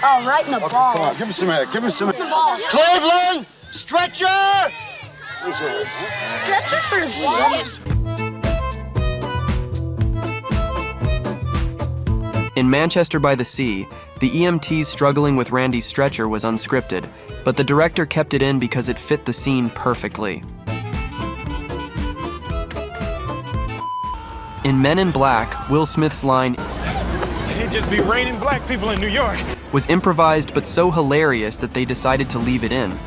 Oh, right in the balls. Come on, give me some air. Give me some air. The balls. Cleveland! Stretcher! Stretcher for his life. In Manchester by the Sea, the EMTs struggling with Randy's stretcher was unscripted, but the director kept it in because it fit the scene perfectly. In Men in Black, Will Smith's line, "It'd just be raining black people in New York," was improvised but so hilarious that they decided to leave it in.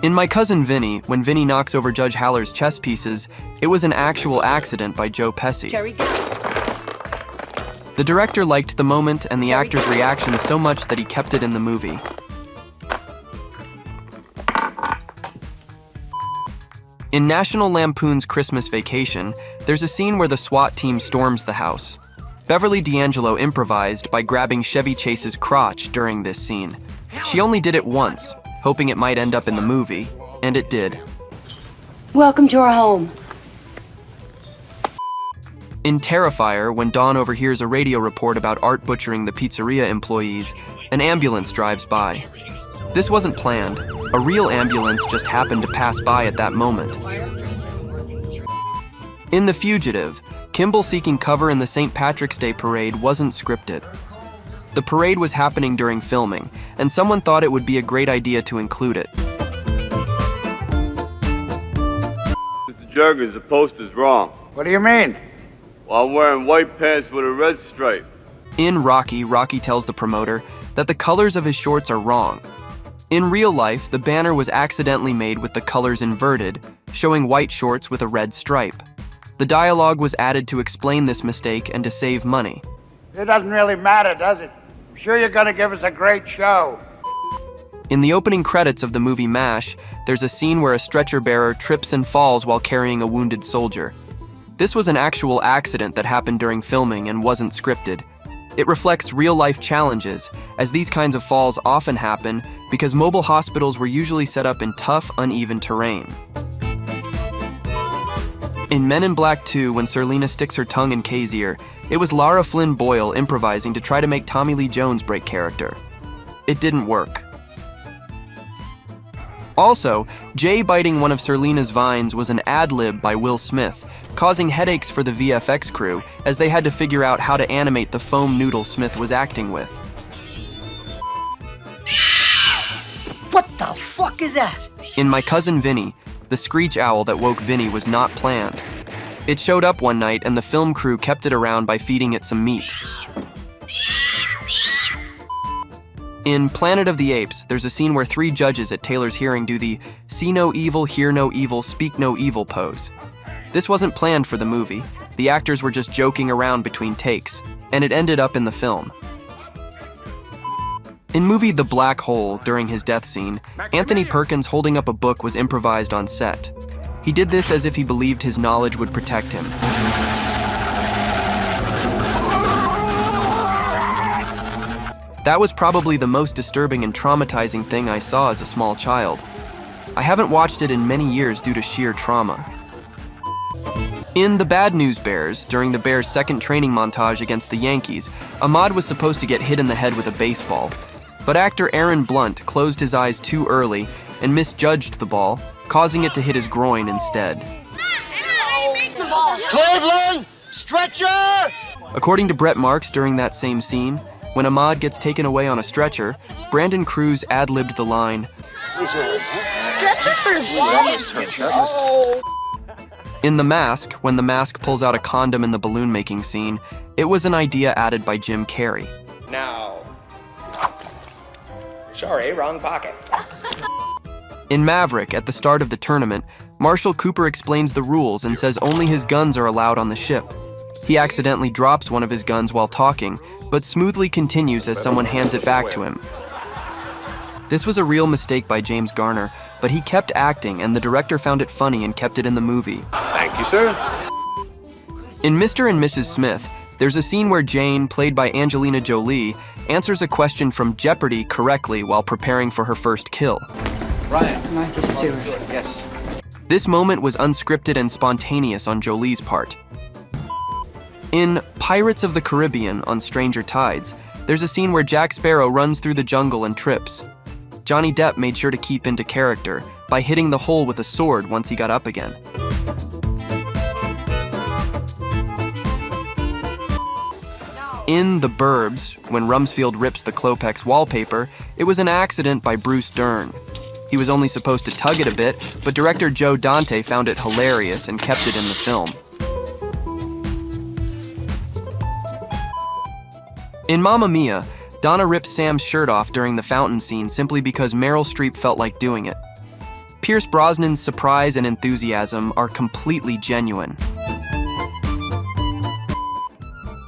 In My Cousin Vinny, when Vinny knocks over Judge Haller's chess pieces, it was an actual accident by Joe Pesci. The director liked the moment and the actor's reaction so much that he kept it in the movie. In National Lampoon's Christmas Vacation, there's a scene where the SWAT team storms the house. Beverly D'Angelo improvised by grabbing Chevy Chase's crotch during this scene. She only did it once, hoping it might end up in the movie, and it did. Welcome to our home. In Terrifier, when Dawn overhears a radio report about Art butchering the pizzeria employees, an ambulance drives by. This wasn't planned. A real ambulance just happened to pass by at that moment. In The Fugitive, Kimball seeking cover in the St. Patrick's Day parade wasn't scripted. The parade was happening during filming, and someone thought it would be a great idea to include it. Mr. Jergens, the poster's wrong. What do you mean? Well, I'm wearing white pants with a red stripe. In Rocky, Rocky tells the promoter that the colors of his shorts are wrong. In real life, the banner was accidentally made with the colors inverted, showing white shorts with a red stripe. The dialogue was added to explain this mistake and to save money. It doesn't really matter, does it? I'm sure you're gonna give us a great show. In the opening credits of the movie MASH, there's a scene where a stretcher bearer trips and falls while carrying a wounded soldier. This was an actual accident that happened during filming and wasn't scripted. It reflects real-life challenges, as these kinds of falls often happen because mobile hospitals were usually set up in tough, uneven terrain. In Men in Black 2, when Serlina sticks her tongue in Kay's ear, it was Lara Flynn Boyle improvising to try to make Tommy Lee Jones break character. It didn't work. Also, Jay biting one of Serlina's vines was an ad-lib by Will Smith, causing headaches for the VFX crew as they had to figure out how to animate the foam noodle Smith was acting with. What the fuck is that? In My Cousin Vinny, the screech owl that woke Vinny was not planned. It showed up one night and the film crew kept it around by feeding it some meat. In Planet of the Apes, there's a scene where 3 judges at Taylor's hearing do the see no evil, hear no evil, speak no evil pose. This wasn't planned for the movie. The actors were just joking around between takes, and it ended up in the film. In movie The Black Hole, during his death scene, Anthony Perkins holding up a book was improvised on set. He did this as if he believed his knowledge would protect him. That was probably the most disturbing and traumatizing thing I saw as a small child. I haven't watched it in many years due to sheer trauma. In The Bad News Bears, during the Bears' second training montage against the Yankees, Ahmad was supposed to get hit in the head with a baseball. But actor Aaron Blunt closed his eyes too early and misjudged the ball, causing it to hit his groin instead. Cleveland! Stretcher! According to Brett Marks during that same scene, when Ahmad gets taken away on a stretcher, Brandon Cruz ad-libbed the line, Stretcher for his life. In The Mask, when the mask pulls out a condom in the balloon-making scene, it was an idea added by Jim Carrey. Now. Sorry, wrong pocket. In Maverick, at the start of the tournament, Marshall Cooper explains the rules and says only his guns are allowed on the ship. He accidentally drops one of his guns while talking, but smoothly continues as someone hands it back to him. This was a real mistake by James Garner, but he kept acting and the director found it funny and kept it in the movie. Thank you, sir. In Mr. and Mrs. Smith, there's a scene where Jane, played by Angelina Jolie, answers a question from Jeopardy correctly while preparing for her first kill. Ryan. Martha Stewart. Yes. This moment was unscripted and spontaneous on Jolie's part. In Pirates of the Caribbean on Stranger Tides, there's a scene where Jack Sparrow runs through the jungle and trips. Johnny Depp made sure to keep into character by hitting the hole with a sword once he got up again. In The Burbs, when Rumsfeld rips the Klopex wallpaper, it was an accident by Bruce Dern. He was only supposed to tug it a bit, but director Joe Dante found it hilarious and kept it in the film. In Mamma Mia, Donna rips Sam's shirt off during the fountain scene simply because Meryl Streep felt like doing it. Pierce Brosnan's surprise and enthusiasm are completely genuine.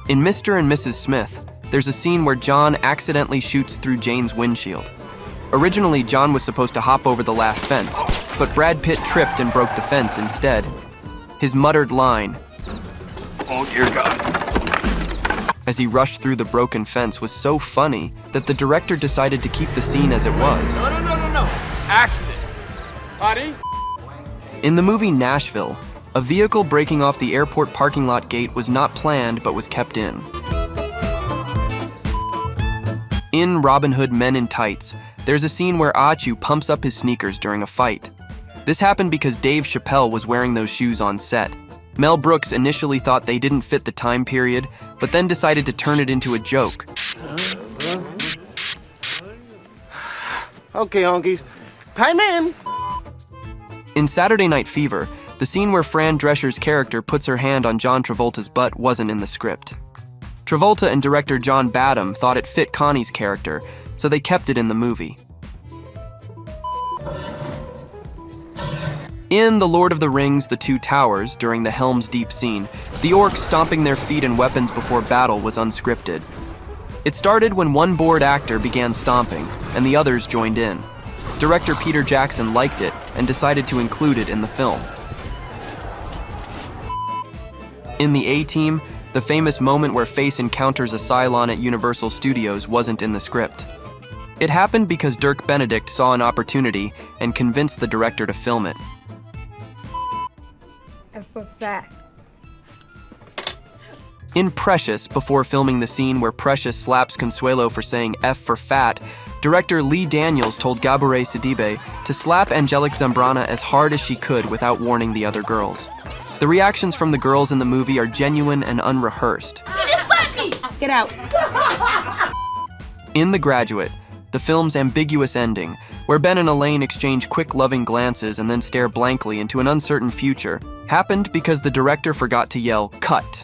In Mr. and Mrs. Smith, there's a scene where John accidentally shoots through Jane's windshield. Originally, John was supposed to hop over the last fence, but Brad Pitt tripped and broke the fence instead. His muttered line, "Oh dear God," as he rushed through the broken fence was so funny that the director decided to keep the scene as it was. No. Accident. Honey? In the movie Nashville, a vehicle breaking off the airport parking lot gate was not planned but was kept in. In Robin Hood Men in Tights, there's a scene where Achu pumps up his sneakers during a fight. This happened because Dave Chappelle was wearing those shoes on set. Mel Brooks initially thought they didn't fit the time period, but then decided to turn it into a joke. Okay, honkies, time in. In Saturday Night Fever, the scene where Fran Drescher's character puts her hand on John Travolta's butt wasn't in the script. Travolta and director John Badham thought it fit Connie's character, so they kept it in the movie. In The Lord of the Rings: The Two Towers, during the Helm's Deep scene, the orcs stomping their feet and weapons before battle was unscripted. It started when one bored actor began stomping, and the others joined in. Director Peter Jackson liked it and decided to include it in the film. In The A-Team, the famous moment where Face encounters a Cylon at Universal Studios wasn't in the script. It happened because Dirk Benedict saw an opportunity and convinced the director to film it. And for fat. In Precious, before filming the scene where Precious slaps Consuelo for saying F for fat, director Lee Daniels told Gabourey Sidibe to slap Angelique Zambrana as hard as she could without warning the other girls. The reactions from the girls in the movie are genuine and unrehearsed. She just slapped me! Get out. In The Graduate, the film's ambiguous ending, where Ben and Elaine exchange quick loving glances and then stare blankly into an uncertain future, happened because the director forgot to yell, "Cut,"